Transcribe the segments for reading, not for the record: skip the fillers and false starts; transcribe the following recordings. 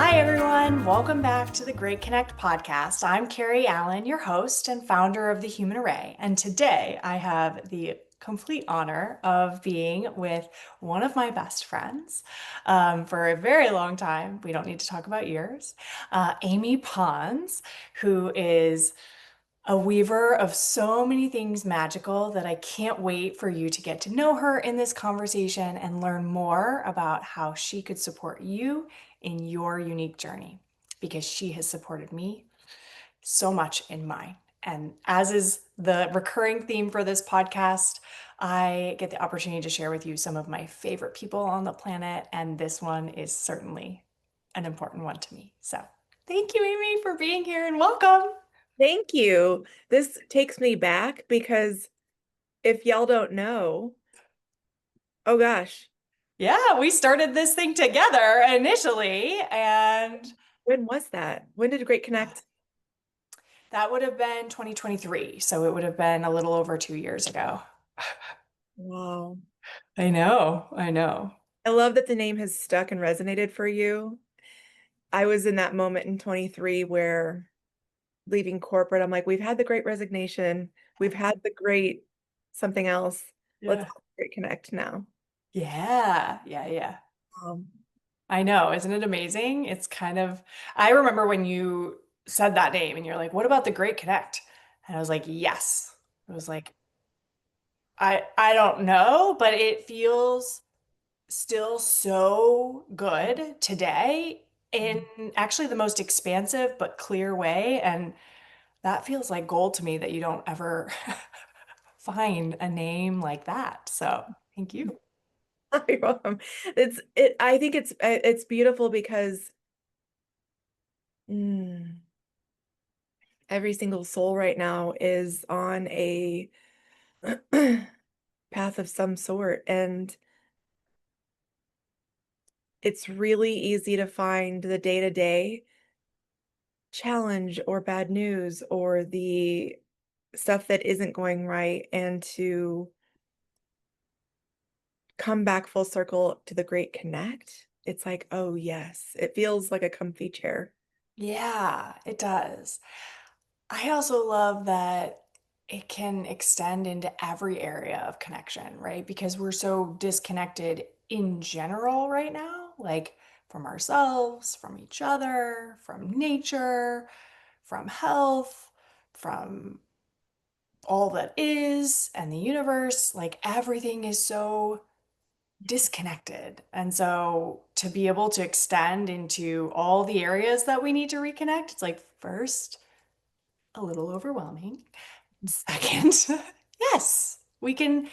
Hi, everyone. Welcome back to the Great Connect podcast. I'm Carrie Allen, your host and founder of the Human Array. And today I have the complete honor of being with one of my best friends for a very long time. We don't need to talk about years. Amy Pons, who is a weaver of so many things magical that I can't wait for you to get to know her in this conversation and learn more about how she could support you in your unique journey because she has supported me so much in mine. And as is the recurring theme for this podcast, I get the opportunity to share with you some of my favorite people on the planet, and this one is certainly an important one to me. So, thank you, Amy, for being here and welcome. Thank you. This takes me back because if y'all don't know, oh gosh, Yeah, we started this thing together initially, and when was that? When did Great Connect? that would have been 2023. So it would have been a little over 2 years ago. Wow. I know, I know. I love that the name has stuck and resonated for you. I was in that moment in 23 where leaving corporate, I'm like, we've had the great resignation, we've had the great something else. Let's Yeah. call it Great Connect now. Yeah, yeah, yeah. Um, I know. Isn't it amazing? It's kind of, I remember when you said that name and you're like, what about the Great Connect? And I was like, yes. I was like, I don't know, but it feels still so good today in actually the most expansive but clear way. And that feels like gold to me that you don't ever find a name like that. So thank you. you're welcome. I think it's beautiful because mm, every single soul right now is on a path of some sort. And it's really easy to find the day-to-day challenge or bad news or the stuff that isn't going right and to come back full circle to the great connect. It's like, oh yes, it feels like a comfy chair. Yeah, it does. I also love that it can extend into every area of connection, right? Because we're so disconnected in general right now, like from ourselves, from each other, from nature, from health, from all that is and the universe. Like everything is so disconnected. And so to be able to extend into all the areas that we need to reconnect, it's like first a little overwhelming. Second, yes, we can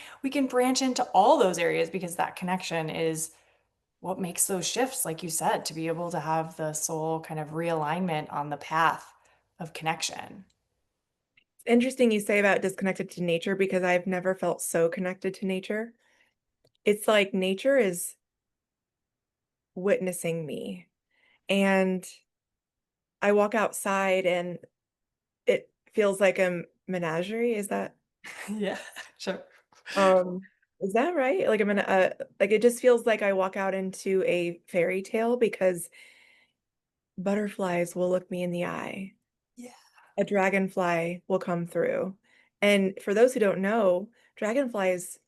branch into all those areas because that connection is what makes those shifts, like you said, to be able to have the soul kind of realignment on the path of connection. It's interesting you say about disconnected to nature because I've never felt so connected to nature. It's like nature is witnessing me. And I walk outside and it feels like a menagerie. Yeah, sure. Is that right? Like like it just feels like I walk out into a fairy tale because butterflies will look me in the eye. Yeah. A dragonfly will come through. And for those who don't know, dragonflies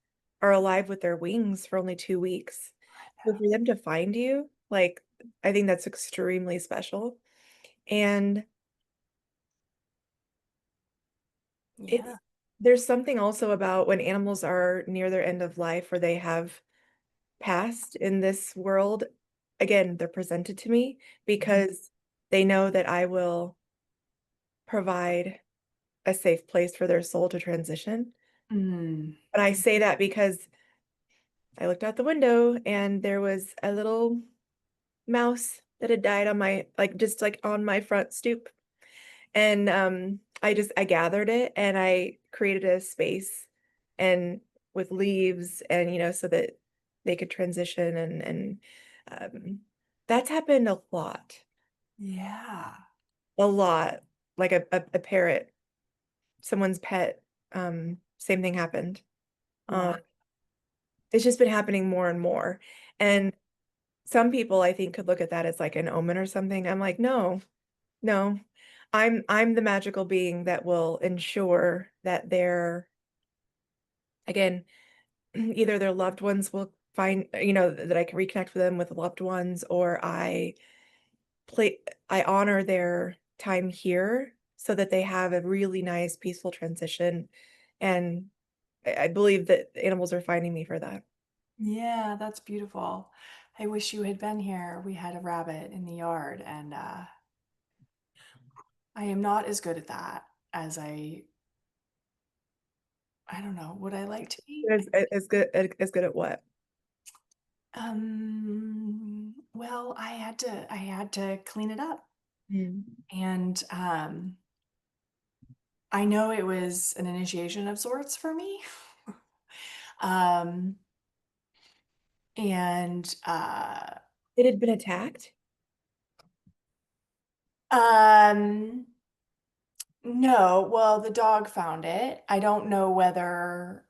are alive with their wings for only 2 weeks. So for them to find you, like I think that's extremely special. And it's Yeah. there's something also about when animals are near their end of life or they have passed in this world. Again, they're presented to me because they know that I will provide a safe place for their soul to transition. Mm. And I say that because I looked out the window and there was a little mouse that had died on my like just like on my front stoop. And I gathered it and I created a space and with leaves and so that they could transition and um that's happened a lot. Yeah. A lot. Like a parrot, someone's pet, same thing happened. Um Wow. it's just been happening more and more. Yeah. And some people I think could look at that as like an omen or something. I'm like, no, no. I'm the magical being that will ensure that their, again, either their loved ones will find, that I can reconnect with them with loved ones, or play I honor their time here so that they have a really nice, peaceful transition. And I believe that animals are finding me for that. Yeah, that's beautiful. I wish you had been here. We had a rabbit in the yard, and I am not as good at that as I don't know, would I like to be? As good at what? Well, I had to clean it up. Mm. And I know it was an initiation of sorts for me. um and It had been attacked. um no, well, the dog found it. I don't know whether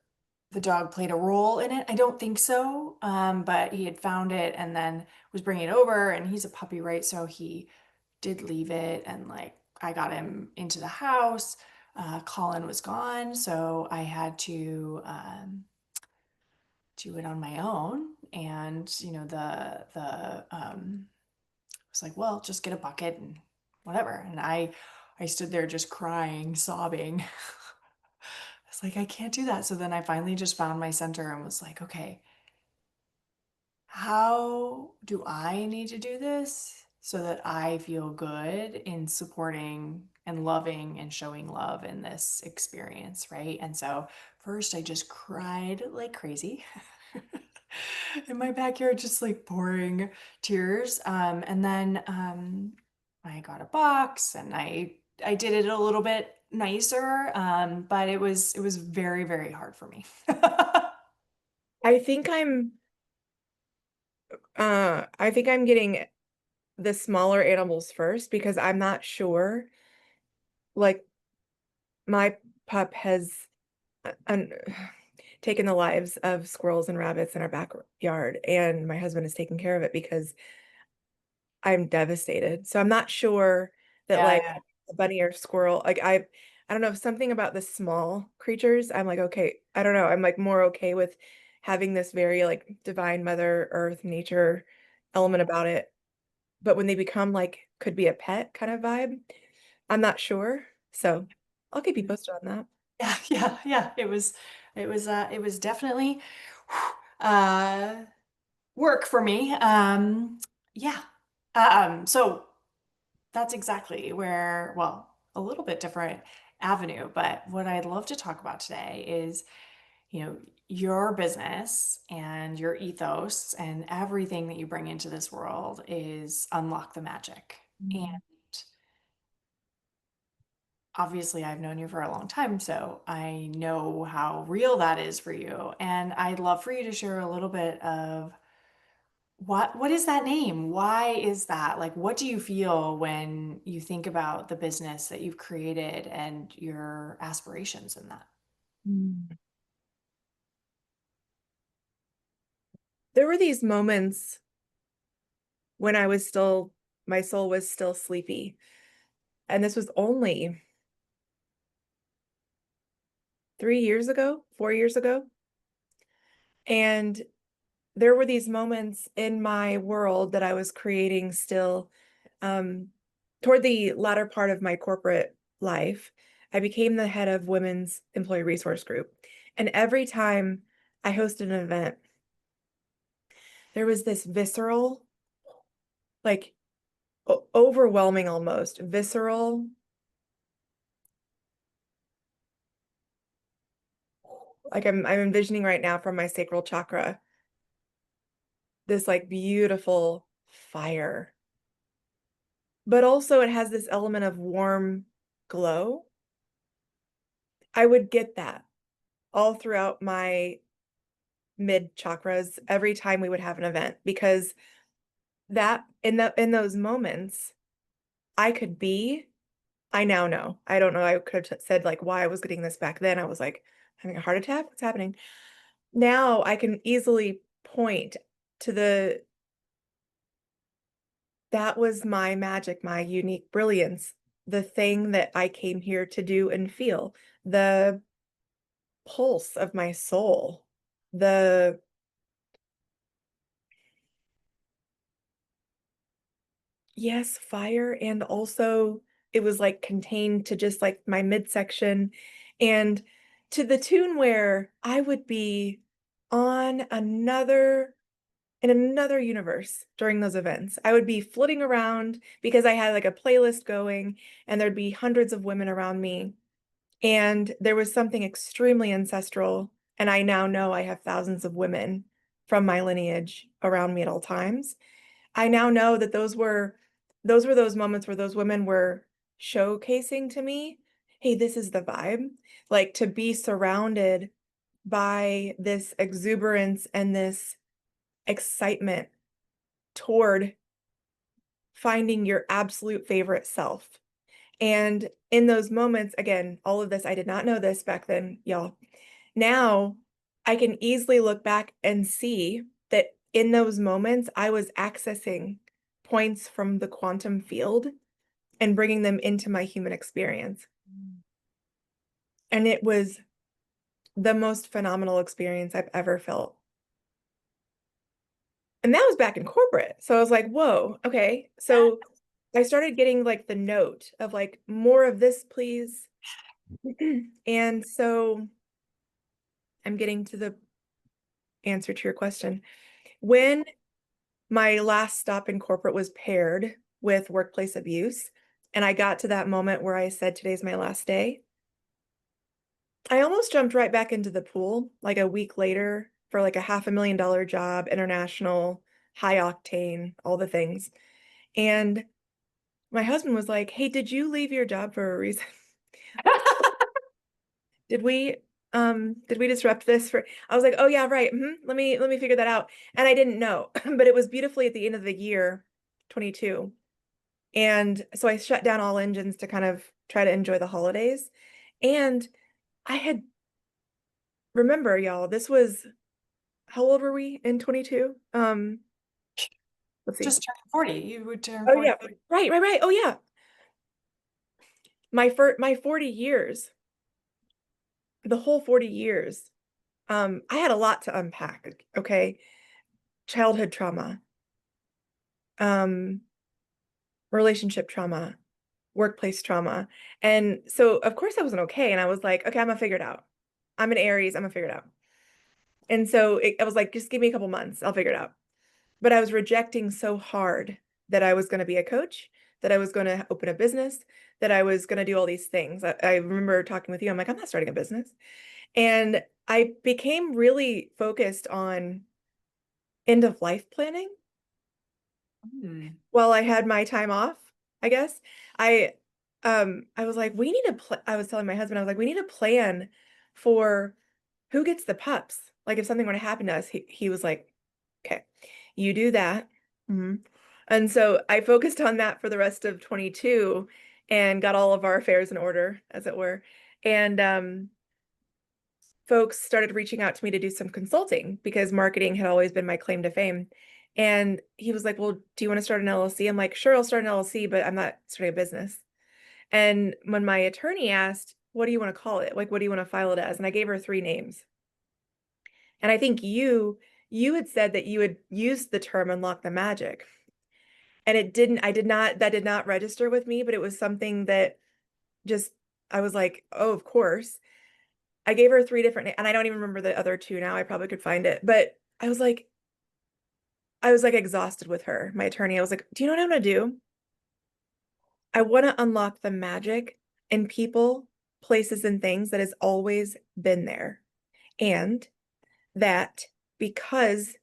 the dog played a role in it. I don't think so. But he had found it and then was bringing it over, and he's a puppy, right? So he did leave it, and like I got him into the house. Colin was gone, so I had to do it on my own. And the was like, well, just get a bucket and whatever. And I stood there just crying, sobbing. I was like, I can't do that. So then I finally just found my center and was like, okay, how do I need to do this so that I feel good in supporting and loving and showing love in this experience, right? And so first I just cried like crazy in my backyard, just like pouring tears. And then I got a box and I did it a little bit nicer, but it was very, very hard for me. I think I'm getting the smaller animals first because I'm not sure. Like my pup has taken the lives of squirrels and rabbits in our backyard, and my husband is taking care of it because I'm devastated. So I'm not sure that like Yeah, a bunny or squirrel, like I don't know, something about the small creatures. I'm like, okay, I don't know. I'm like more okay with having this very like divine mother earth nature element about it. But when they become like could be a pet kind of vibe, I'm not sure. So I'll keep you posted on that. yeah, yeah, yeah. It was definitely uh work for me. Yeah. So that's exactly where, well, a little bit different avenue, but what I'd love to talk about today is, you know, your business and your ethos and everything that you bring into this world is unlock the magic. And Mm. obviously I've known you for a long time, so I know how real that is for you. And I'd love for you to share a little bit of what is that name? Why is that? Like, what do you feel when you think about the business that you've created and your aspirations in that? Mm. There were these moments when my soul was still sleepy. And this was only 3 years ago, 4 years ago. And there were these moments in my world that I was creating still. Um, Toward the latter part of my corporate life, I became the head of women's employee resource group. And every time I hosted an event, there was this visceral, like overwhelming, almost visceral, like I'm envisioning right now from my sacral chakra, this like beautiful fire. But also it has this element of warm glow. I would get that all throughout my mid chakras every time we would have an event, because that in those moments I could be, I now know. I don't know. I could have said like why I was getting this back then. I was like having a heart attack. What's happening? Now I can easily point to the that was my magic, my unique brilliance, the thing that I came here to do and feel, the pulse of my soul, the yes, fire, and also it was like contained to just like my midsection, and to the tune where I would be on another in another universe during those events. I would be flitting around because I had like a playlist going and there'd be hundreds of women around me. And there was something extremely ancestral. And I now know I have thousands of women from my lineage around me at all times. I now know that those were those moments where those women were showcasing to me, hey, this is the vibe. Like to be surrounded by this exuberance and this excitement toward finding your absolute favorite self. And in those moments, again, all of this, I did not know this back then, y'all. Now I can easily look back and see that in those moments, I was accessing points from the quantum field and bringing them into my human experience. And it was the most phenomenal experience I've ever felt. And that was back in corporate. So I was like, whoa, okay. So I started getting like the note of like, more of this, please. And so I'm getting to the answer to your question. When my last stop in corporate was paired with workplace abuse, and I got to that moment where I said, today's my last day, I almost jumped right back into the pool like a week later for like a $500,000 job, international, high octane, all the things. And my husband was like, hey, did you leave your job for a reason? Did we disrupt this for I was like, oh yeah, right. Let me figure that out. And I didn't know, but it was beautifully at the end of the year, 22. And so I shut down all engines to kind of try to enjoy the holidays. And I had remember, y'all, this was how old were we in 22? Let's see. Just turned 40. You would turn Oh 40. yeah. Right. Oh yeah. My 40 years, the whole 40 years, I had a lot to unpack, okay? Childhood trauma, um, relationship trauma, workplace trauma. And so of course I wasn't okay. And I was like, okay, I'm gonna figure it out. I'm an Aries, I'm gonna figure it out. And so I was like, just give me a couple months, I'll figure it out. But I was rejecting so hard that I was going to be a coach, that I was going to open a business, that I was going to do all these things. I remember talking with you. I'm like, I'm not starting a business. And I became really focused on end of life planning Hmm. while I had my time off, I guess. I I was like, we need to I was telling my husband, I was like, we need a plan for who gets the pups. Like if something were to happen to us, he was like, okay, you do that. Mhm. And so I focused on that for the rest of 22 and got all of our affairs in order, as it were. And folks started reaching out to me to do some consulting because marketing had always been my claim to fame. And he was like, well, do you want to start an LLC? I'm like, sure, I'll start an LLC, but I'm not starting a business. And when my attorney asked, what do you want to call it? Like, what do you want to file it as? And I gave her 3 names. And I think you had said that you had used the term unlock the magic. And it didn't, that did not register with me, but it was something that just, I was like, oh, of course. I gave her 3 different, and I don't even remember the other 2 now. I probably could find it, but I was like exhausted with her, my attorney. I was like, do you know what I'm gonna do? I want to unlock the magic in people, places, and things that has always been there. And that because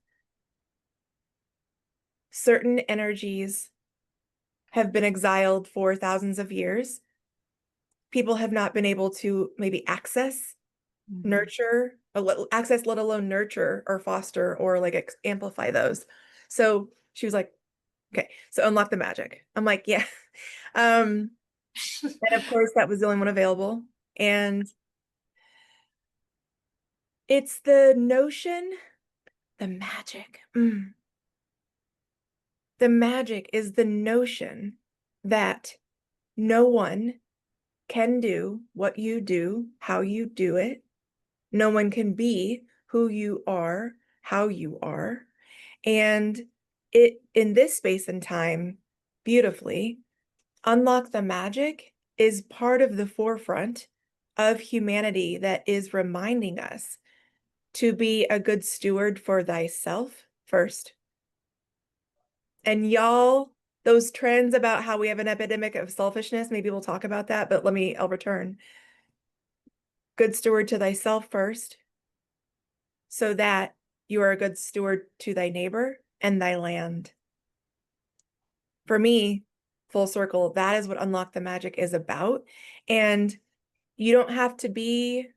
certain energies have been exiled for thousands of years, people have not been able to maybe access, Mhm. nurture, access, let alone nurture or foster or like amplify those. So she was like, okay, so unlock the magic. I'm like, yeah. And of course, that was the only one available. And it's the notion, the magic, The magic is the notion that no one can do what you do, how you do it. No one can be who you are, how you are. And it, in this space and time, beautifully, unlock the magic is part of the forefront of humanity that is reminding us to be a good steward for thyself first. And y'all, those trends about how we have an epidemic of selfishness, maybe we'll talk about that, but I'll return. Good steward to thyself first, so that you are a good steward to thy neighbor and thy land. For me, full circle, that is what Unlock the Magic is about. And you don't have to be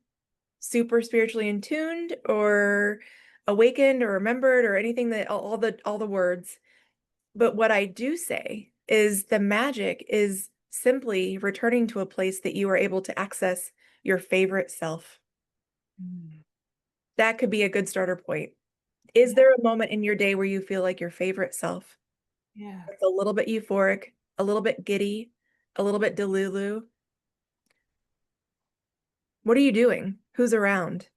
super spiritually in tuned or awakened or remembered or anything, that all the words. But what I do say is the magic is simply returning to a place that you are able to access your favorite self. Mm. That could be a good starter point. Is Yeah. there a moment in your day where you feel like your favorite self? Yeah. It's a little bit euphoric, a little bit giddy, a little bit delulu. What are you doing? Who's around?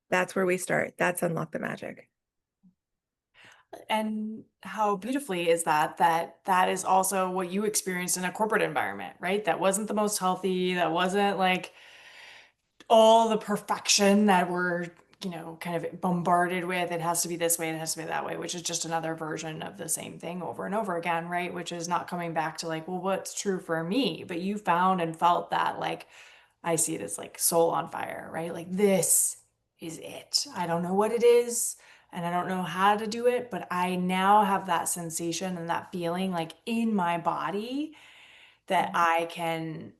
That's where we start. That's Unlock the Magic. And how beautifully is that, that is also what you experienced in a corporate environment, right? That wasn't the most healthy, that wasn't like all the perfection that we're, kind of bombarded with. It has to be this way, it has to be that way, which is just another version of the same thing over and over again, right? Which is not coming back to like, well, what's true for me? But you found and felt that, like, I see it as like soul on fire, right? Like, this is it. I don't know what it is and I don't know how to do it, but I now have that sensation and that feeling like in my body that I can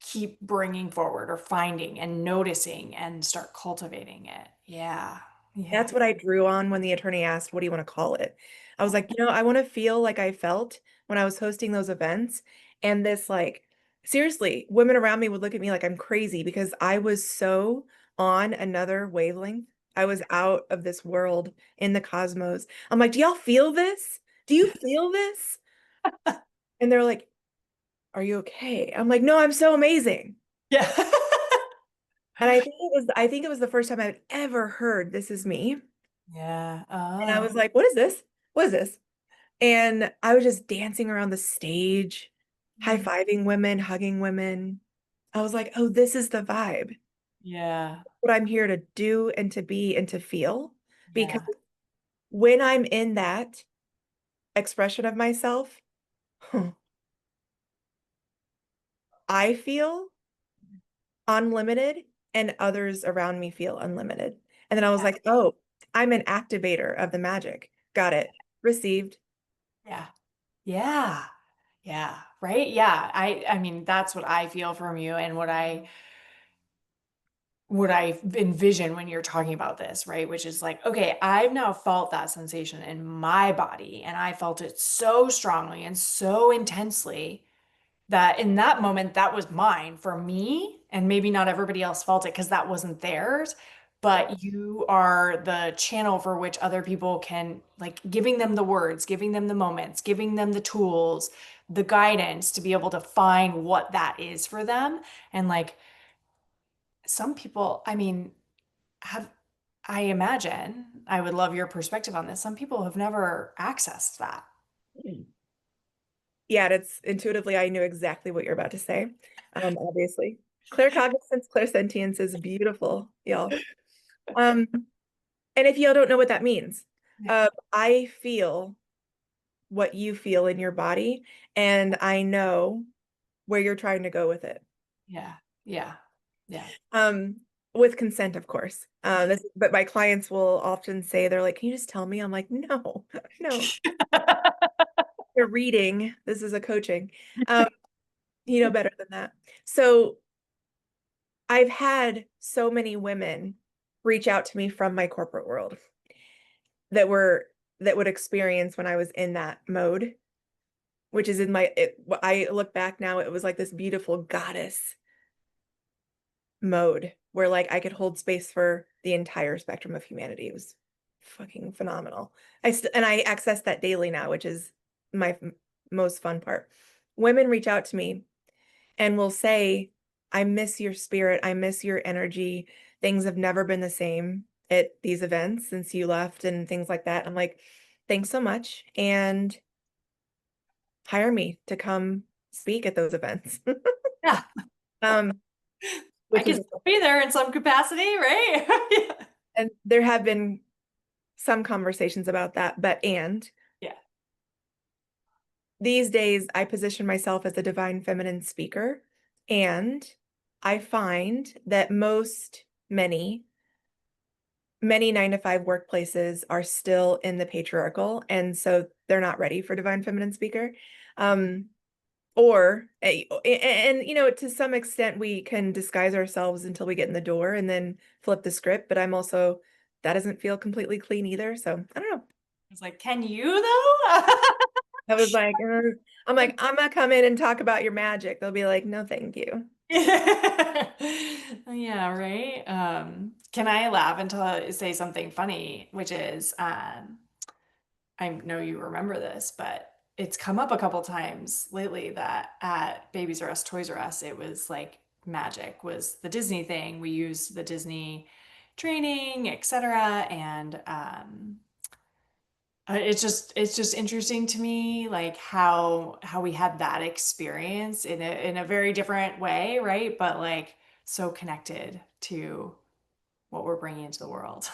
keep bringing forward or finding and noticing and start cultivating it. Yeah. Yeah. That's what I drew on when the attorney asked, what do you want to call it? I was like, I want to feel like I felt when I was hosting those events. And this, like, seriously, women around me would look at me like I'm crazy because I was so on another wavelength. I was out of this world in the cosmos. I'm like, do y'all feel this? Do you feel this? And they're like, are you okay? I'm like, no, I'm so amazing. Yeah. And I think it was the first time I'd ever heard this is me. Yeah. And I Oh, was like, what is this? What is this? And I was just dancing around the stage, high-fiving women, hugging women. I was like, oh, this is the vibe. yeah. What I'm here to do and to be and to feel. Because Yeah. when I'm in that expression of myself, I feel unlimited and others around me feel unlimited. And then I was Yeah. like, oh, I'm an activator of the magic. Got it. Received. Yeah. Yeah. Yeah. Right? Yeah. I mean, that's what I feel from you and what I envision when you're talking about this, right? Which is like, okay, I've now felt that sensation in my body and I felt it so strongly and so intensely that in that moment that was mine for me, and maybe not everybody else felt it because that wasn't theirs, but you are the channel for which other people can, like, giving them the words, giving them the moments, giving them the tools, the guidance to be able to find what that is for them. And like, some people, I mean, have, I imagine, I would love your perspective on this, some people have never accessed that. Yeah, it's intuitively, I knew exactly what you're about to say. Obviously. Claircognizance, clairsentience is beautiful, y'all. Um, and if y'all don't know what that means, Yeah. I feel what you feel in your body, and I know where you're trying to go with it. Yeah. Yeah. Yeah. Um, with consent, of course. But my clients will often say, they're like, can you just tell me? I'm like, no, no, they're reading. This is a coaching. Um, you know better than that. So I've had so many women reach out to me from my corporate world that were that would experience when I was in that mode, which is I look back now, it was like this beautiful goddess mode where, like, I could hold space for the entire spectrum of humanity. It was fucking phenomenal. And I access that daily now, which is my most fun part. Women reach out to me and will say, I miss your spirit. I miss your energy. Things have never been the same at these events since you left and things like that. I'm like, thanks so much. And hire me to come speak at those events. Yeah. Um, I which can is, still be there in some capacity, right? Yeah. and there have been some conversations about that, and Yeah. these days I position myself as a divine feminine speaker, and I find that many 9 to 5 workplaces are still in the patriarchal, and so they're not ready for divine feminine speaker. Um, and to some extent we can disguise ourselves until we get in the door and then flip the script, but that doesn't feel completely clean either. So I don't know. It's like, can you though? I was like, I'm like, I'm gonna come in and talk about your magic. They'll be like, no, thank you. Yeah, right. Can I laugh until I say something funny, which is, I know you remember this, but it's come up a couple times lately that at Babies R Us, Toys R Us, it was like magic was the Disney thing. We used the Disney training, etc. And it's just interesting to me, like how we had that experience in a very different way, right? But like so connected to what we're bringing into the world.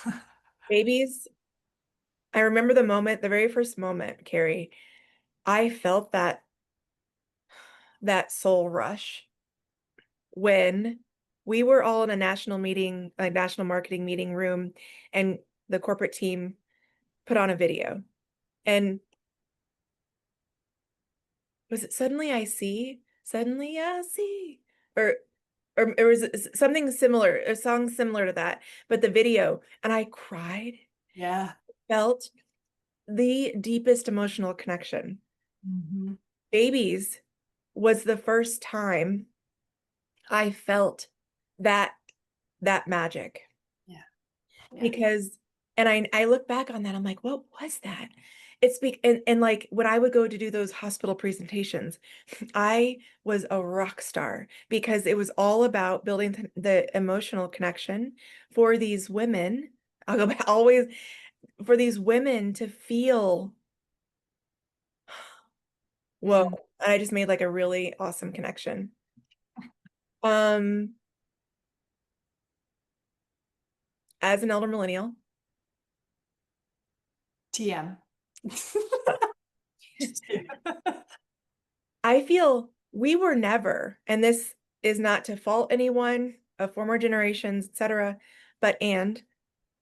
Babies, I remember the very first moment, Carrie, I felt that soul rush when we were all in a national meeting, a national marketing meeting room, and the corporate team put on a video. And was it Suddenly I See? Suddenly I See. Or or it was something similar, a song similar to that, but the video, and I cried, Yeah. felt the deepest emotional connection. Hmm. Babies was the first time I felt that that magic. Yeah. Yeah. Because and I look back on that, I'm like, what was that? And like when I would go to do those hospital presentations, I was a rock star because it was all about building the emotional connection for these women. I'll go back always for these women to feel, whoa, Mm. I just made like a really awesome connection. Um, as an elder millennial, TM. Just kidding. I feel we were never, and this is not to fault anyone of former generations, etc., and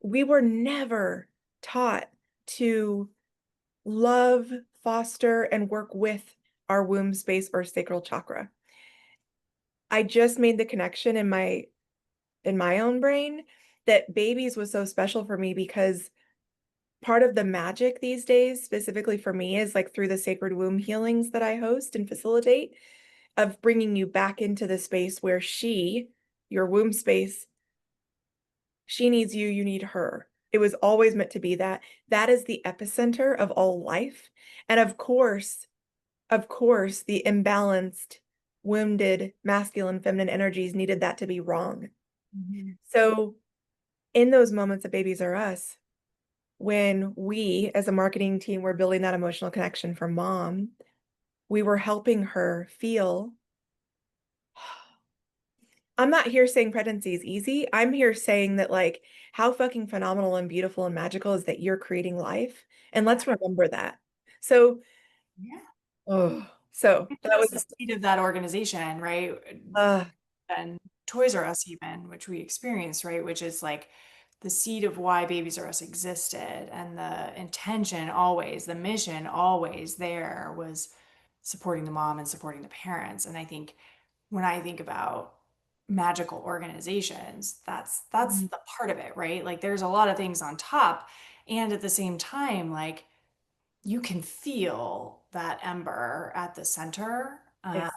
we were never taught to love, foster, and work with our womb space or sacral chakra. I just made the connection in my own brain that babies was so special for me because part of the magic these days, specifically for me, is like through the sacred womb healings that I host and facilitate, of bringing you back into the space where your womb space, she needs you, you need her. It was always meant to be that. That is the epicenter of all life. And of course, the imbalanced, wounded, masculine, feminine energies needed that to be wrong. Mhm. So, in those moments of Babies Are Us, when we as a marketing team were building that emotional connection for mom, we were helping her feel. I'm not here saying pregnancy is easy. I'm here saying that, like, how fucking phenomenal and beautiful and magical is that you're creating life. And Yeah. let's remember that. So, Yeah. oh, so It that was was, the seed of that organization, right? uh, And Toys R Us even, which we experienced, right? Which is like the seed of why Babies R Us existed, and the intention always, the mission always there was supporting the mom and supporting the parents. And I think when I think about magical organizations, that's Mhm. the part of it, right? Like there's a lot of things on top, and at the same time, like you can feel that ember at the center, Yes.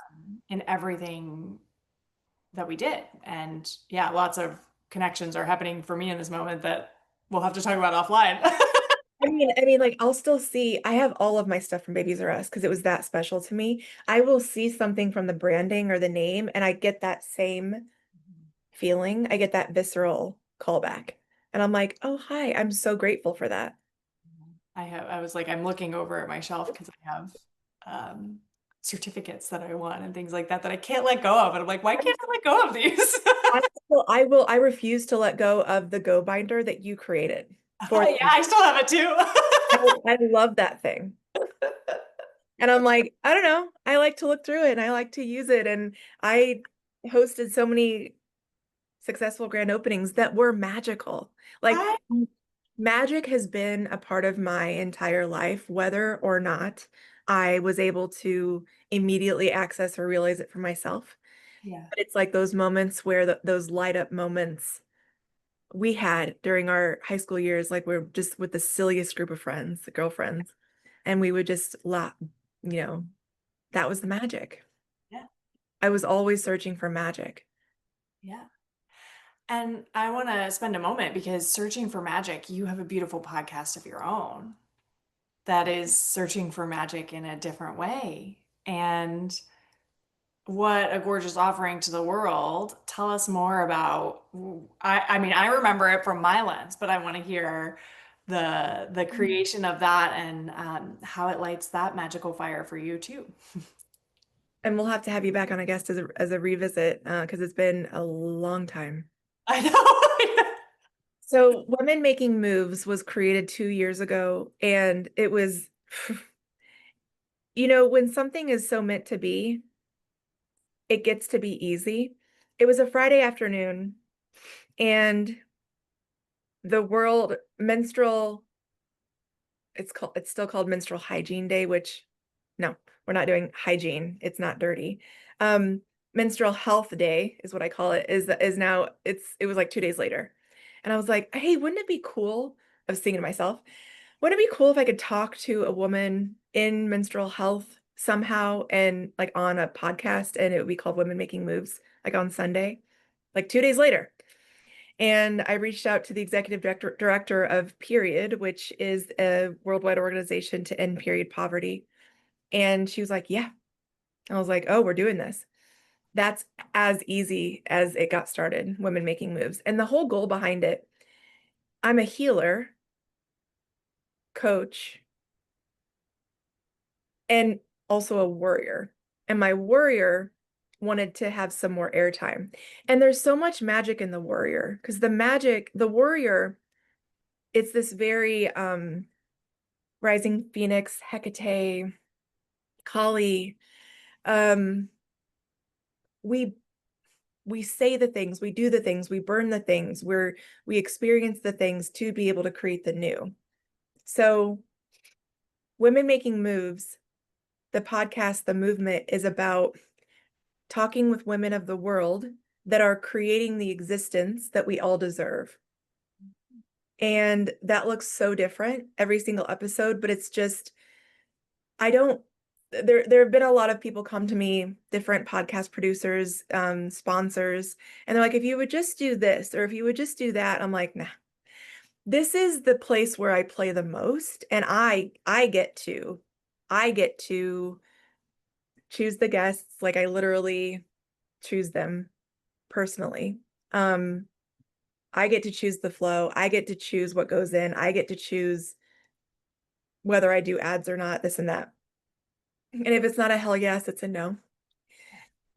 in everything that we did. And yeah, lots of connections are happening for me in this moment that we'll have to talk about offline. I mean, like I'll still see, I have all of my stuff from Babies R Us because it was that special to me. I will see something from the branding or the name and I get that same feeling. I get that visceral callback. And I'm like, oh, hi, I'm so grateful for that. I was like, I'm looking over at my shelf because I have um, certificates that I want and things like that that I can't let go of. And I'm like, why can't I let go of these? I refuse to let go of the Go binder that you created for Yeah, them. I still have it too. I love that thing. And I'm like, I don't know. I like to look through it and I like to use it. And I hosted so many successful grand openings that were magical. Like I, magic has been a part of my entire life, whether or not I was able to immediately access or realize it for myself. yeah, But it's like those moments where those light up moments we had during our high school years, like we're just with the silliest group of friends, the girlfriends, and we would just laugh, you know, that was the magic. yeah, I was always searching for magic. yeah. And I want to spend a moment because searching for magic, you have a beautiful podcast of your own that is searching for magic in a different way. And what a gorgeous offering to the world. Tell us more about, I mean, I remember it from my lens, but I want to hear the creation of that and how it lights that magical fire for you too. And we'll have to have you back on, I guess, as a revisit, because it's been a long time. I know. So, Women Making Moves was created 2 years ago, and it was, when something is so meant to be, it gets to be easy. It was a Friday afternoon, and the world menstrual, it's still called Menstrual Hygiene Day, which no, we're not doing hygiene. It's not dirty. Menstrual Health Day is what I call it, is now it was like 2 days later. And I was like, hey, wouldn't it be cool? I was thinking to myself, wouldn't it be cool if I could talk to a woman in menstrual health somehow and like on a podcast and it would be called Women Making Moves, like on Sunday, like 2 days later. And I reached out to the executive director of Period, which is a worldwide organization to end period poverty. And she was like, yeah. I was like, oh, we're doing this. That's as easy as it got started, Women Making Moves. And the whole goal behind it, I'm a healer, coach, and also a warrior. And my warrior wanted to have some more airtime. And there's so much magic in the warrior because the warrior, it's this very rising phoenix, Hecate, Kali. Um, we we say the things, we do the things, we burn the things, we experience the things to be able to create the new. So, Women Making Moves, the podcast, the movement is about talking with women of the world that are creating the existence that we all deserve. And that looks so different every single episode, but it's just, I don't, there have been a lot of people come to me, different podcast producers, sponsors, and they're like, if you would just do this, or if you would just do that, I'm like, nah, this is the place where I play the most, and I get to choose the guests, like I literally choose them personally. Um, I get to choose the flow. I get to choose what goes in. I get to choose whether I do ads or not, this and that. And if it's not a hell yes, it's a no.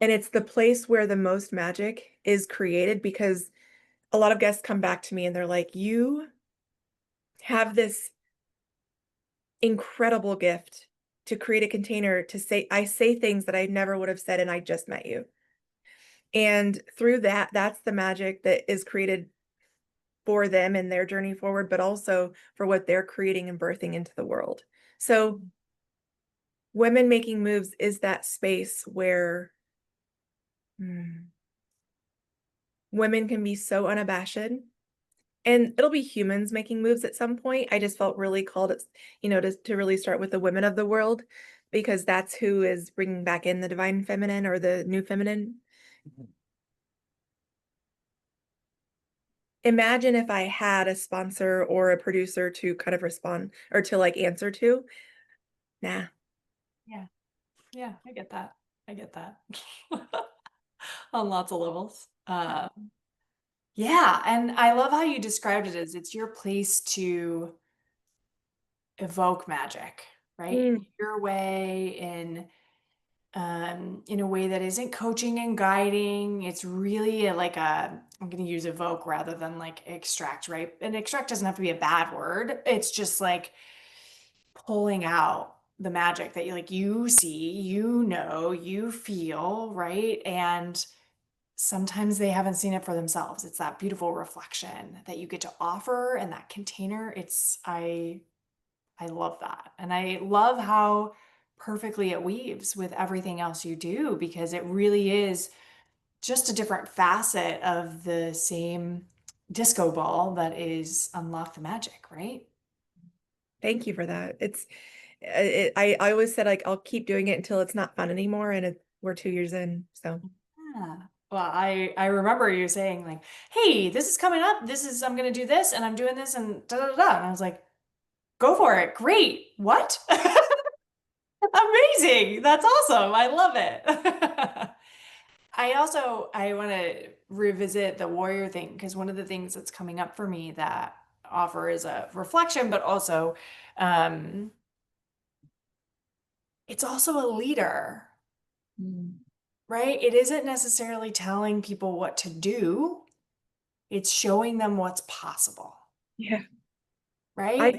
And it's the place where the most magic is created because a lot of guests come back to me and they're like, you have this incredible gift to create a container to say, I say things that I never would have said, and I just met you. And through that, that's the magic that is created for them and their journey forward, but also for what they're creating and birthing into the world. So, Women Making Moves is that space where women can be so unabashed, and it'll be humans making moves at some point. I just felt really called, to really start with the women of the world because that's who is bringing back in the divine feminine or the new feminine. imagine if I had a sponsor or a producer to kind of respond or to like answer to. Nah. Yeah. Yeah, I get that. I get that. On lots of levels. Yeah, and I love how you described it as it's your place to evoke magic, right? Mm, Your way in a way that isn't coaching and guiding. It's really like I'm going to use evoke rather than like extract, right? And extract doesn't have to be a bad word. It's just like pulling out the magic that you see, you feel, right? And sometimes they haven't seen it for themselves. It's that beautiful reflection that you get to offer in that container. I love that. And I love how perfectly it weaves with everything else you do because it really is just a different facet of the same disco ball that is unlock the magic, right? thank you for that. I always said like I'll keep doing it until it's not fun anymore, and we're 2 years in. So Yeah. Well, I remember you saying like, "Hey, this is coming up. I'm going to do this and I'm doing this and da da da." da." And I was like, "Go for it. Great. What?" Amazing. That's awesome. I love it. I want to revisit the warrior thing because one of the things that's coming up for me that offer is a reflection, but also um, it's also a leader, mm, right? It isn't necessarily telling people what to do, it's showing them what's possible, yeah, I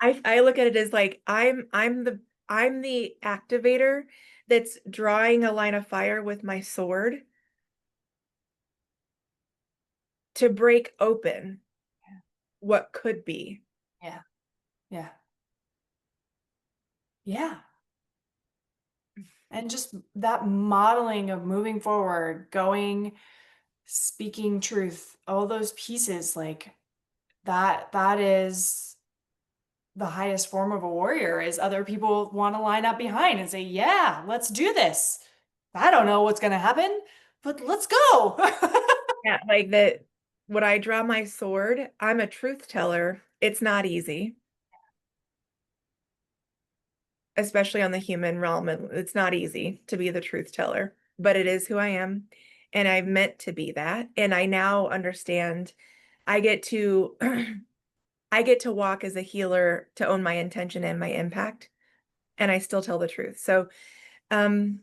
right? I look at it as like I'm the activator that's drawing a line of fire with my sword to break open what could be. Yeah. Yeah. Yeah. And just that modeling of moving forward, going, speaking truth, all those pieces, like that is the highest form of a warrior is other people want to line up behind and say, "Yeah, let's do this." I don't know what's going to happen, but let's go. Yeah, like that when I draw my sword, I'm a truth teller. It's not easy, especially on the human realm. It's not easy to be the truth teller, but it is who I am. And I've meant to be that. And I now understand I get to I get to walk as a healer to own my intention and my impact, and I still tell the truth. So, um,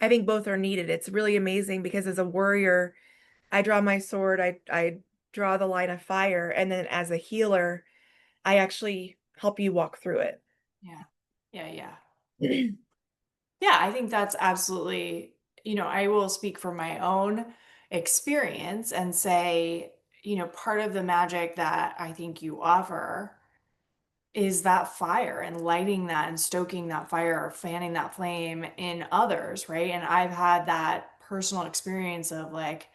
I think both are needed. It's really amazing because as a warrior, I draw my sword, I draw the line of fire, and then as a healer, I actually help you walk through Yeah. Yeah, yeah. it. Yeah, I think that's absolutely, I will speak from my own experience and say, part of the magic that I think you offer is that fire and lighting that and stoking that fire or fanning that flame in others, right? And I've had that personal experience of like,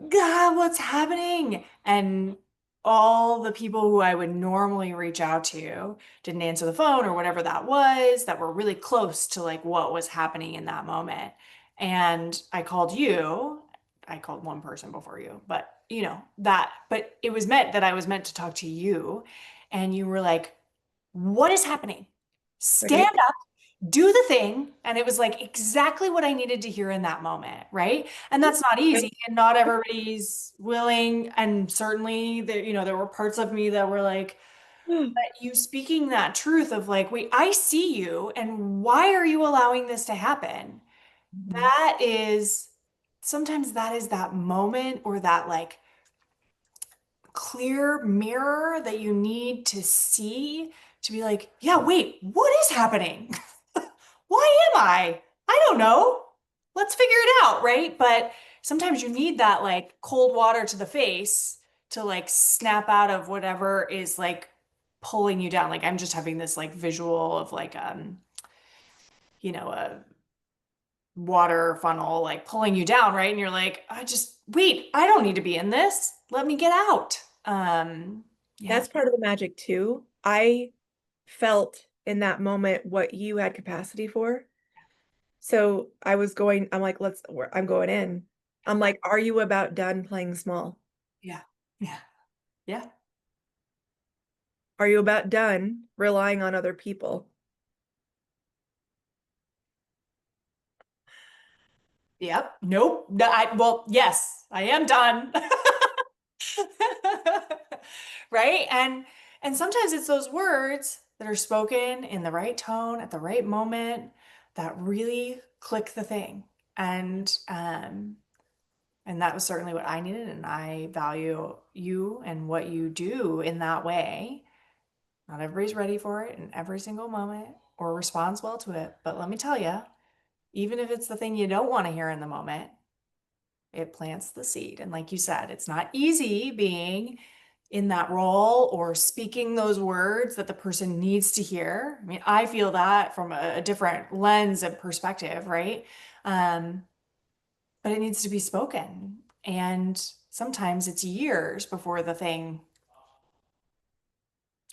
God, what's happening? And all the people who I would normally reach out to didn't answer the phone or whatever that was, that were really close to like what was happening in that moment. And I called you. I called one person before you, but but it was meant that I was meant to talk to you. And you were like, what is happening? Stand Right? up, do the thing. And it was like exactly what I needed to hear in that moment, right? And that's not Yep. easy, and not everybody's willing. And certainly there were parts of me that were like, but you speaking that truth of like, wait, I see you, and why are you allowing this to happen? Mhm. That is sometimes that is that moment or that like clear mirror that you need to see to be like, yeah, wait, what is happening? Why am I? I don't know. Let's figure it out, right? But sometimes you need that like cold water to the face to like snap out of whatever is like pulling you down. Like I'm just having this like visual of like a water funnel like pulling you down, right? And you're like, I just wait, I don't need to be in this. Let me get out. Yeah. That's part of the magic too. I felt in that moment what you had capacity for. So I'm like, I'm going in. I'm like, are you about done playing small? Yeah. Yeah. Yeah. Are you about done relying on other people? Yep. Nope. No, well, yes, I am done. Right? And sometimes it's those words that are spoken in the right tone at the right moment that really click the thing. And that was certainly what I needed, and I value you and what you do in that way. Not everybody's ready for it in every single moment or responds well to it, but let me tell you, even if it's the thing you don't want to hear in the moment, it plants the seed. And like you said, it's not easy being in that role or speaking those words that the person needs to hear. I mean, I feel that from a different lens and perspective, right? Um, but it needs to be spoken. And sometimes it's years before the thing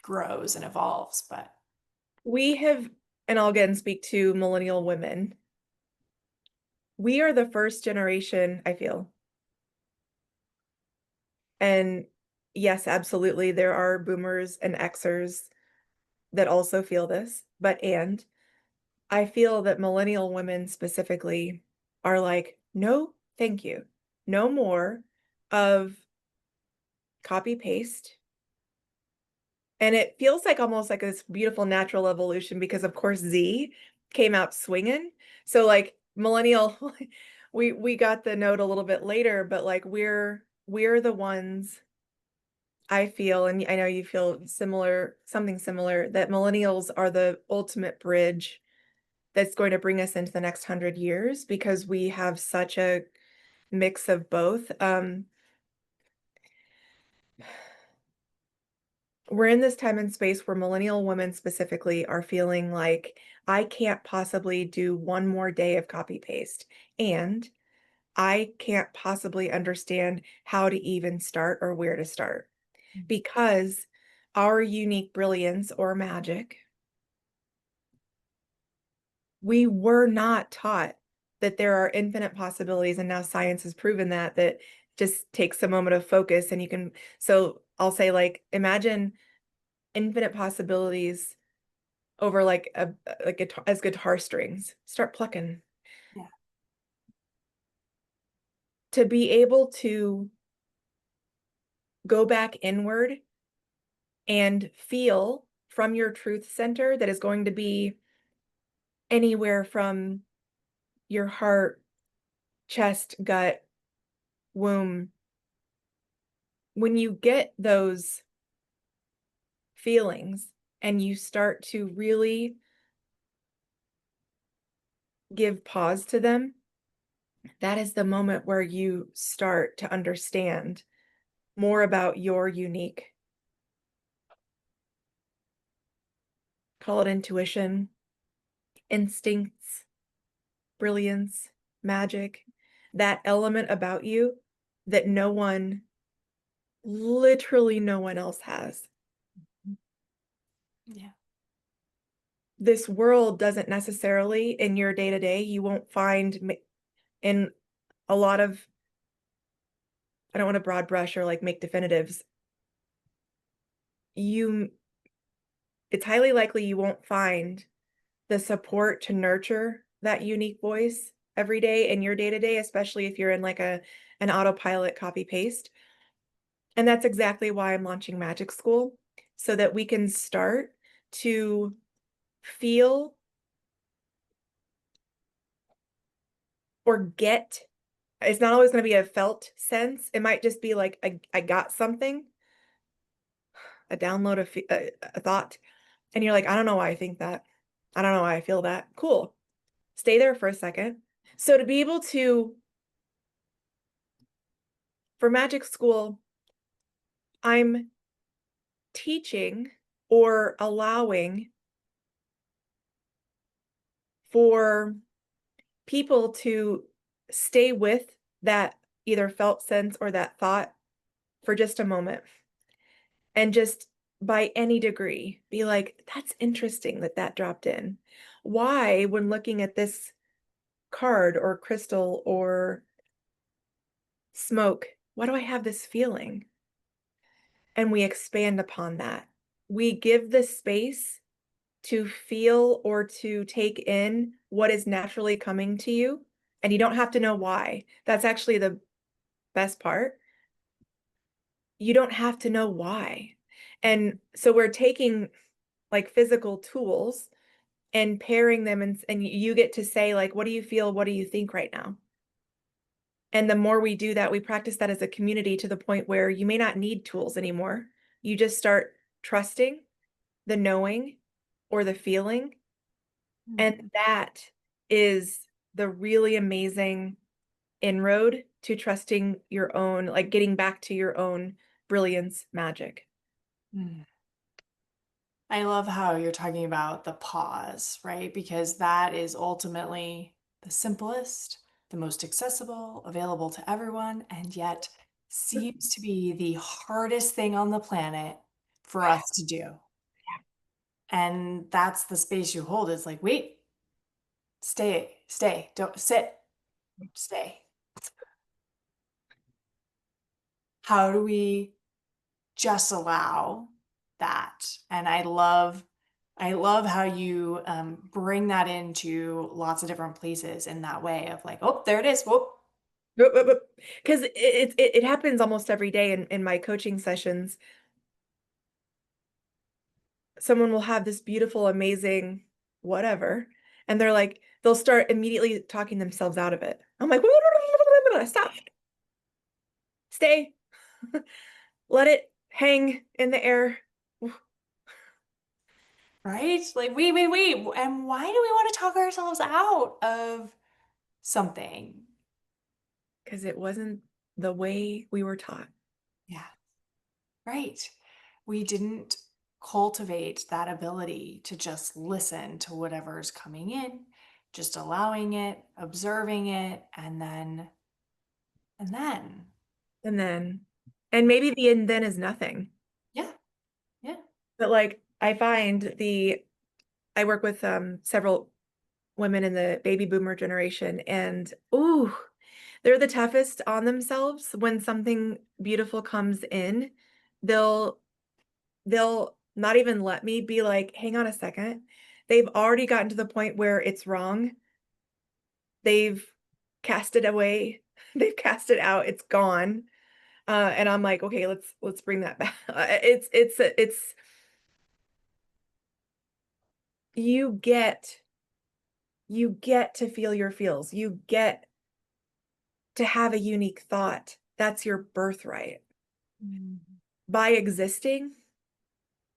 grows and evolves. But We have, and I'll again speak to millennial women. We are the first generation, I feel. And yes, absolutely, there are boomers and Xers that also feel this, and I feel that millennial women specifically are like, no, thank you. No more of copy paste. And it feels like almost like this beautiful natural evolution because of course Z came out swinging. So like millennial, we got the note a little bit later, but like we're the ones I feel, and I know you feel similar, something similar, that millennials are the ultimate bridge that's going to bring us into the next 100 years because we have such a mix of both. We're in this time and space where millennial women specifically are feeling like I can't possibly do one more day of copy paste, and I can't possibly understand how to even start or where to start because our unique brilliance or magic, we were not taught that there are infinite possibilities, and now science has proven that just takes a moment of focus and you can. So I'll say, like, imagine infinite possibilities over like a guitar, as guitar strings. Start plucking. yeah, To be able to go back inward and feel from your truth center that is going to be anywhere from your heart, chest, gut, womb. When you get those feelings and you start to really give pause to them, that is the moment where you start to understand more about your unique, call it intuition, instincts, brilliance, magic, that element about you that no one, literally no one else has. yeah, This world doesn't necessarily, in your day to day, you won't find in a lot of, I don't want to broad brush or like make definitives. You, it's highly likely you won't find the support to nurture that unique voice every day in your day to day, especially if you're in like an autopilot copy paste. And that's exactly why I'm launching Magic School, so that we can start to feel or get. It's not always going to be a felt sense. It might just be like I got something, a download of a thought, and you're like, I don't know why I think that. I don't know why I feel that. Cool. Stay there for a second. So to be able to, for Magic School, I'm teaching or allowing for people to stay with that either felt sense or that thought for just a moment and just by any degree be like, that's interesting that that dropped in. Why, when looking at this card or crystal or smoke, why do I have this feeling? and we expand upon that. We give the space to feel or to take in what is naturally coming to you, and you don't have to know why. That's actually the best part. You don't have to know why. And so we're taking like physical tools and pairing them, and you get to say like, what do you feel? What do you think right now? And the more we do that, we practice that as a community to the point where you may not need tools anymore. You just start trusting the knowing or the feeling. And Mhm. that is the really amazing inroad to trusting your own, like getting back to your own brilliance magic. Mm. I love how you're talking about the pause, right? Because that is ultimately the simplest, the most accessible, available to everyone, and yet seems to be the hardest thing on the planet for us to do. And that's the space you hold. It's like, wait, stay, don't sit, stay. How do we just allow that? And I love how you bring that into lots of different places in that way of like, oh, there it is. Whoop. Because it happens almost every day in my coaching sessions. Someone will have this beautiful, amazing whatever, and they're like, they'll start immediately talking themselves out of it. I'm like, stop, stay, let it hang in the air, Right? Like, wait. And why do we want to talk ourselves out of something? because it wasn't the way we were taught. Yeah, right. We didn't cultivate that ability to just listen to whatever's coming in, just allowing it, observing it, and then, And then, and maybe the and then is nothing. yeah, yeah. But like I find I work with several women in the baby boomer generation, and ooh, they're the toughest on themselves. When something beautiful comes in, they'll they'll not even let me be like, hang on a second. They've already gotten to the point where it's wrong. They've cast it away. They've cast it out. It's gone. And I'm like, okay, let's bring that back. It's you get you get to feel your feels. You get to have a unique thought. That's your birthright. Mhm. By existing,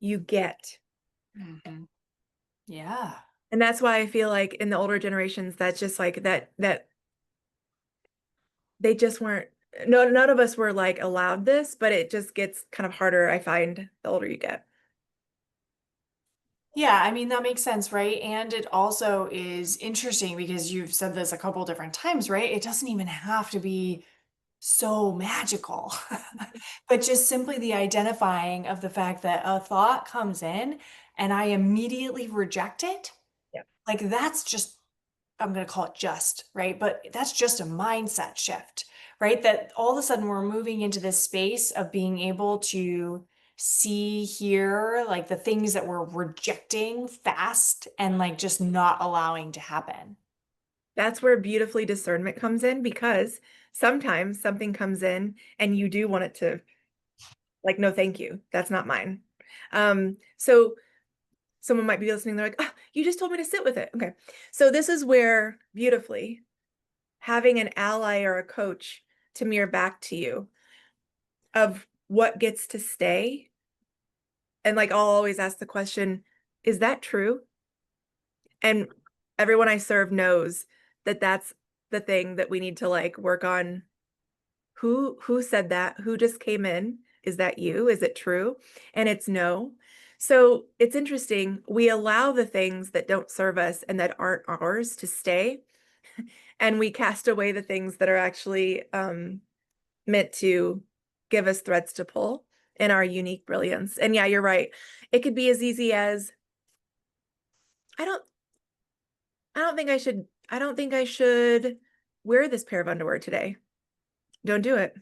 you get. Mhm. Yeah. And that's why I feel like in the older generations, that's just like that they just weren't, no, none of us were like allowed this, but it just gets kind of harder, I find, the older you get. Yeah, I mean, that makes sense, right? And it also is interesting because you've said this a couple different times, right? It doesn't even have to be so magical, but just simply the identifying of the fact that a thought comes in and I immediately reject it. Yeah. Like that's just, I'm going to call it just, right? But that's just a mindset shift, right? That all of a sudden we're moving into this space of being able to see, hear, like the things that we're rejecting fast and like just not allowing to happen. That's where beautifully discernment comes in, because sometimes something comes in and you do want it to, like, no, thank you. That's not mine. So someone might be listening, they're like, oh, you just told me to sit with it. Okay. So this is where beautifully having an ally or a coach to mirror back to you of what gets to stay. And like I'll always ask the question, is that true? And everyone I serve knows that that's the thing that we need to like work on. Who said that? Who just came in? Is that you? Is it true? And it's no. So it's interesting. We allow the things that don't serve us and that aren't ours to stay, and we cast away the things that are actually meant to give us threads to pull in our unique brilliance. And yeah, you're right. It could be as easy as I don't I don't think I should wear this pair of underwear today. Don't do it.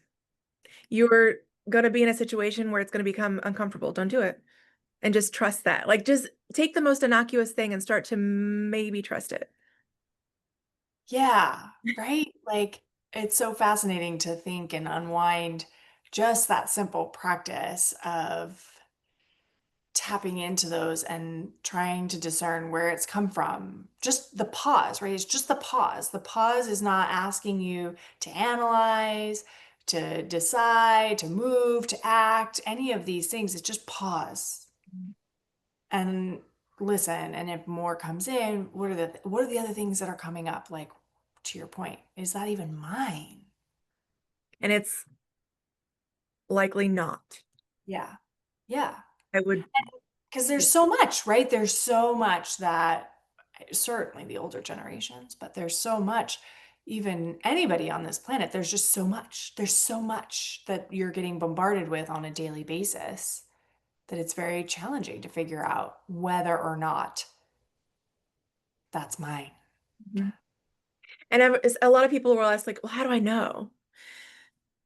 going to be in a situation where it's going to become uncomfortable. Don't do it. And just trust that. Like, just take the most innocuous thing and start to maybe trust it. Yeah, right? Like it's so fascinating to think and unwind just that simple practice of tapping into those and trying to discern where it's come from. Just the pause, right? It's just the pause. The pause is not asking you to analyze, to decide, to move, to act, any of these things. It's just pause and listen. And if more comes in, what are the other things that are coming up? Like to your point, is that even mine? And it's likely not. Yeah. Yeah. I would, Because there's so much, right? There's so much that certainly the older generations, but there's so much, even anybody on this planet, there's just so much. There's so much that you're getting bombarded with on a daily basis that it's very challenging to figure out whether or not that's mine. Mhm. And a lot of people will ask, like, well, how do I know?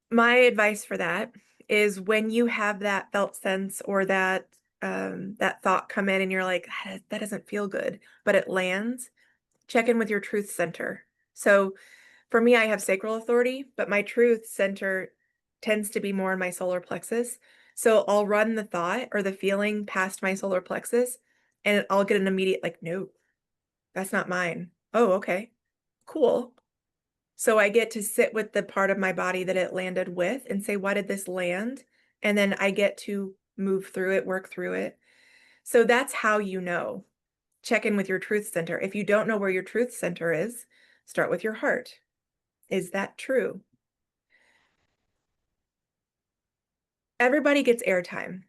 My advice for that is when you have that felt sense or that thought come in and you're like, that doesn't feel good, but it lands, check in with your truth center. So for me, I have sacral authority, but my truth center tends to be more in my solar plexus. So I'll run the thought or the feeling past my solar plexus and I'll get an immediate, like, no, that's not mine. Oh, okay, cool. So I get to sit with the part of my body that it landed with and say, why did this land? And then I get to move through it, work through it. So that's how you know. Check in with your truth center. If you don't know where your truth center is, start with your heart. Is that true? Everybody gets airtime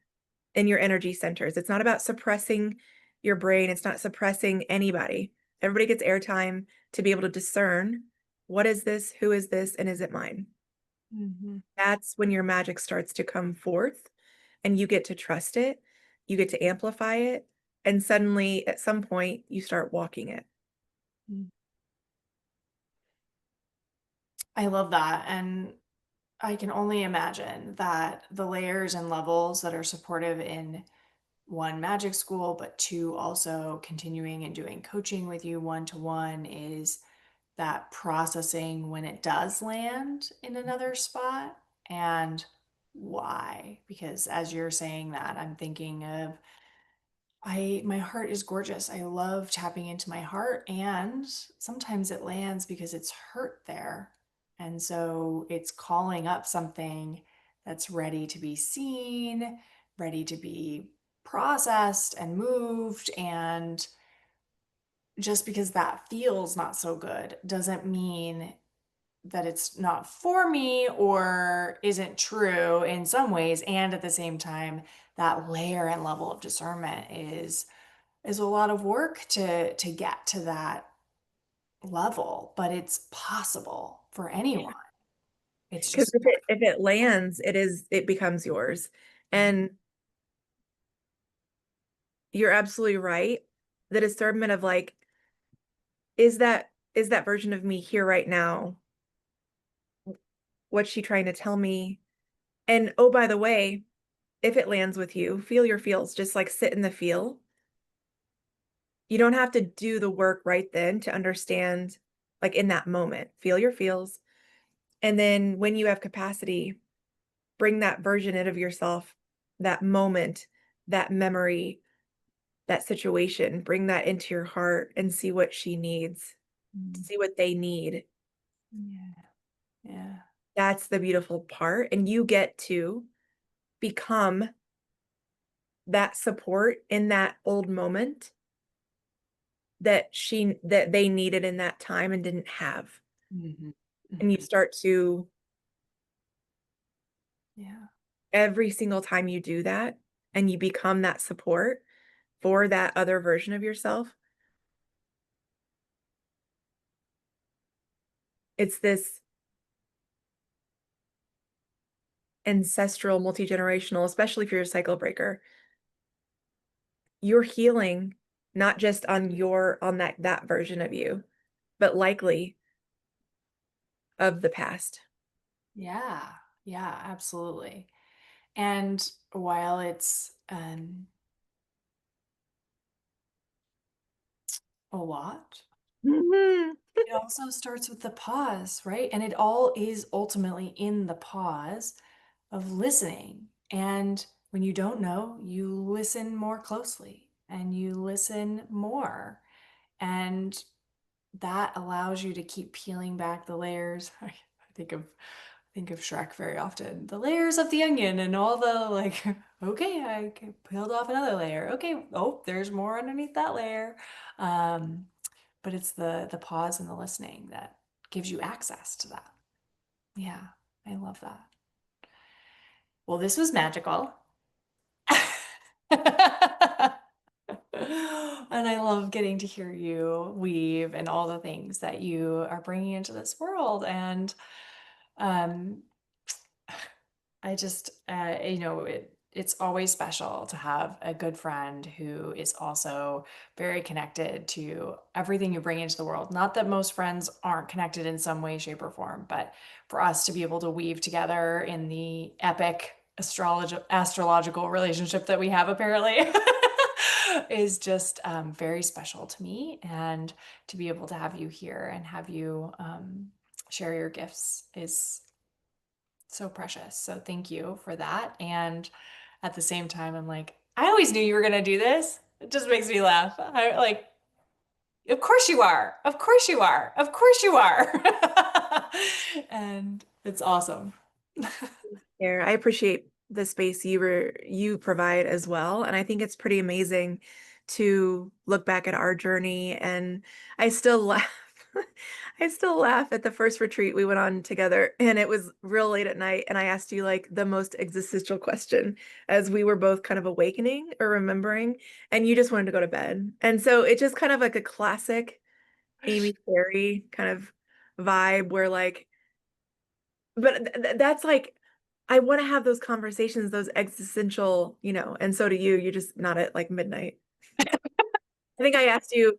in your energy centers. It's not about suppressing your brain, it's not suppressing anybody. Everybody gets airtime to be able to discern what is this, who is this, and is it mine? Mhm. That's when your magic starts to come forth and you get to trust it, you get to amplify it, and suddenly at some point you start walking it. Mm. I love that. And I can only imagine that the layers and levels that are supportive in one magic school, but two also continuing and doing coaching with you one to one is that processing when it does land in another spot and why. Because as you're saying that, I'm thinking of my heart is gorgeous. I love tapping into my heart and sometimes it lands because it's hurt there. And so it's calling up something that's ready to be seen, ready to be processed and moved. And just because that feels not so good doesn't mean that it's not for me or isn't true in some ways. And at the same time, that layer and level of discernment is a lot of work to get to that level, but it's possible for anyone. It's Because just if it lands, it becomes yours. And you're absolutely right. The discernment of like, is that version of me here right now? What's she trying to tell me? And oh, by the way, if it lands with you, feel your feels, just like sit in the feel. You don't have to do the work right then to understand, like in that moment, feel your feels. And then when you have capacity, bring that version in of yourself, that moment, that memory, that situation, bring that into your heart and see what she needs, mm, see what they need. yeah, yeah. That's the beautiful part. And you get to become that support in that old moment that they needed in that time and didn't have. Mhm, And you mhm. start to Yeah. every single time you do that and you become that support for that other version of yourself, it's this ancestral, multi-generational, especially if you're a cycle breaker. You're healing not just on that version of you, but likely of the past. Yeah. Yeah, absolutely. And while it's a lot, Mhm. it also starts with the pause, right? And it all is ultimately in the pause of listening. And when you don't know, you listen more closely and you listen more. And that allows you to keep peeling back the layers. I think of Shrek very often. The layers of the onion and all the like, okay, I peeled off another layer. Okay, oh, there's more underneath that layer. Um, but it's the pause and the listening that gives you access to that. Yeah, I love that. Well, this was magical. And I love getting to hear you weave and all the things that you are bringing into this world. And um, I just, it's always special to have a good friend who is also very connected to everything you bring into the world. Not that most friends aren't connected in some way, shape, or form, but for us to be able to weave together in the epic astrological relationship that we have apparently is just very special to me. And to be able to have you here and have you share your gifts is so precious. So thank you for that. And at the same time, I'm like, I always knew you were gonna do this. It just makes me laugh. I like, of course you are. Of course you are. Of course you are. And it's awesome. Yeah, I appreciate the space you provide as well. And I think it's pretty amazing to look back at our journey. And I still laugh. I still laugh at the first retreat we went on together, and it was real late at night. And I asked you like the most existential question as we were both kind of awakening or remembering, and you just wanted to go to bed. And so it's just kind of like a classic Amy Carey kind of vibe where like, but that's like, I want to have those conversations, those existential, and so do you. You just not at like midnight. I think I asked you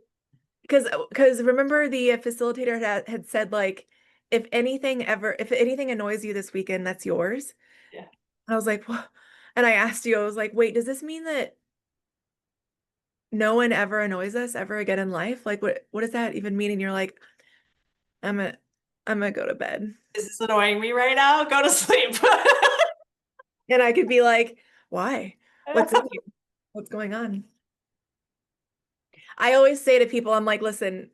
because remember the facilitator had said like, if anything annoys you this weekend, that's yours. Yeah. I was like, what? And I asked you, I was like, wait, does this mean that no one ever annoys us ever again in life? Like, what does that even mean? And you're like, I'm gonna, I'm gonna go to bed. Is this annoying me right now? Go to sleep. And I could be like, why? What's in you? What's going on? I always say to people, I'm like, listen,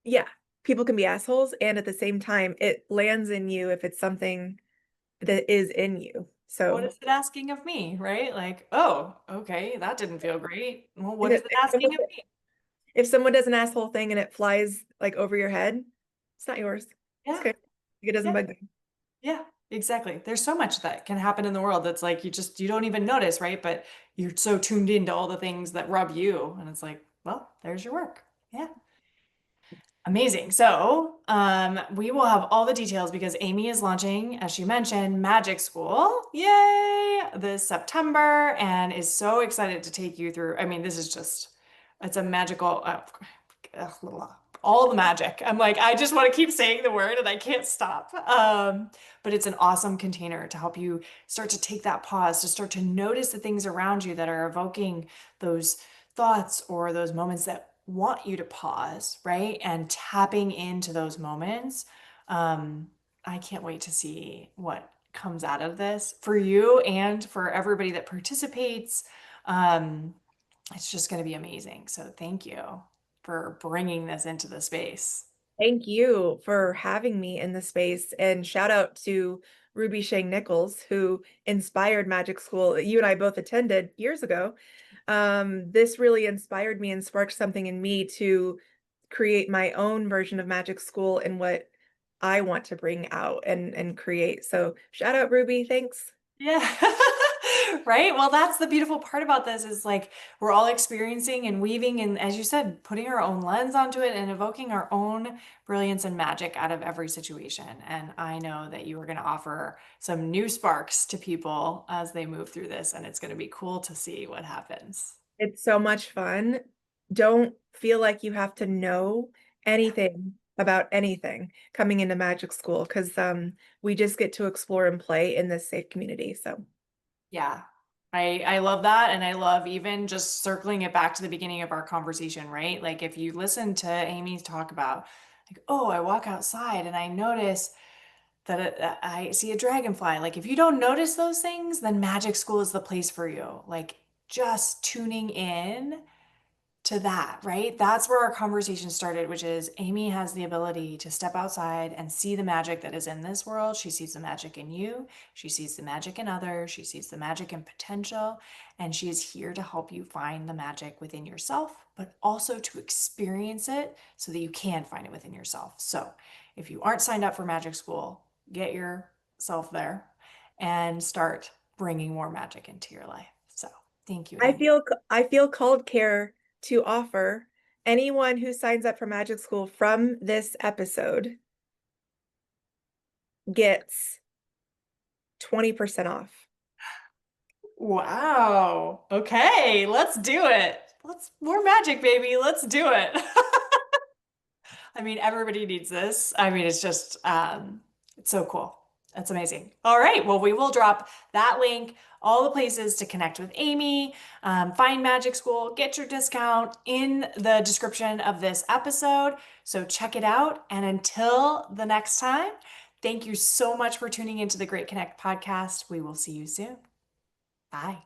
yeah, people can be assholes. And at the same time, it lands in you if it's something that is in you. What So is it asking of me, right? Like, oh, okay, that didn't feel great. Well, what is if, it if someone asking of me? if someone does an asshole thing and it flies like over your head, it's not yours. It's Yeah, okay. It doesn't yeah. bug you. Yeah, exactly. There's so much that can happen in the world that's like you don't even notice, right? But you're so tuned into all the things that rub you, and it's like, well, there's your work. Yeah. Amazing. So, we will have all the details because Amy is launching, as she mentioned, Magic School. Yay! This September, and is so excited to take you through. I mean, this is just, it's a magical, all the magic. I'm like, I just want to keep saying the word and I can't stop. But it's an awesome container to help you start to take that pause, to start to notice the things around you that are evoking those thoughts or those moments that want you to pause, right? And tapping into those moments. Um, I can't wait to see what comes out of this for you and for everybody that participates. Um, it's just going to be amazing. So thank you for bringing this into the space. Thank you for having me in the space, and shout out to Ruby Shane Nichols, who inspired Magic School that you and I both attended years ago. This really inspired me and sparked something in me to create my own version of Magic School and what I want to bring out and create. So shout out Ruby, thanks. Yeah. Right. Well, that's the beautiful part about this is like we're all experiencing and weaving and as you said, putting our own lens onto it and evoking our own brilliance and magic out of every situation. And I know that you are going to offer some new sparks to people as they move through this, and it's going to be cool to see what happens. It's so much fun. Don't feel like you have to know anything about anything coming into Magic School because we just get to explore and play in this safe community. So Yeah. I love that. And I love even just circling it back to the beginning of our conversation, right? Like if you listen to Amy's talk about like, oh, I walk outside and I notice that I see a dragonfly. Like if you don't notice those things, then magic school is the place for you. Like just tuning in to that, right? That's where our conversation started, which is Amy has the ability to step outside and see the magic that is in this world. She sees the magic in you, she sees the magic in others, she sees the magic in potential, and she is here to help you find the magic within yourself, but also to experience it so that you can find it within yourself. So, if you aren't signed up for magic school, get yourself there and start bringing more magic into your life. So, thank you, Amy. I feel called, Care, to offer anyone who signs up for magic school from this episode gets 20% off. Wow. Okay, let's do it. Let's more magic, baby. Let's do it. I mean, everybody needs this. I mean, it's just it's so cool. That's amazing. All right. Well, we will drop that link, all the places to connect with Amy, find Magic School, get your discount in the description of this episode. So check it out. And until the next time, thank you so much for tuning into the Great Connect podcast. We will see you soon. Bye.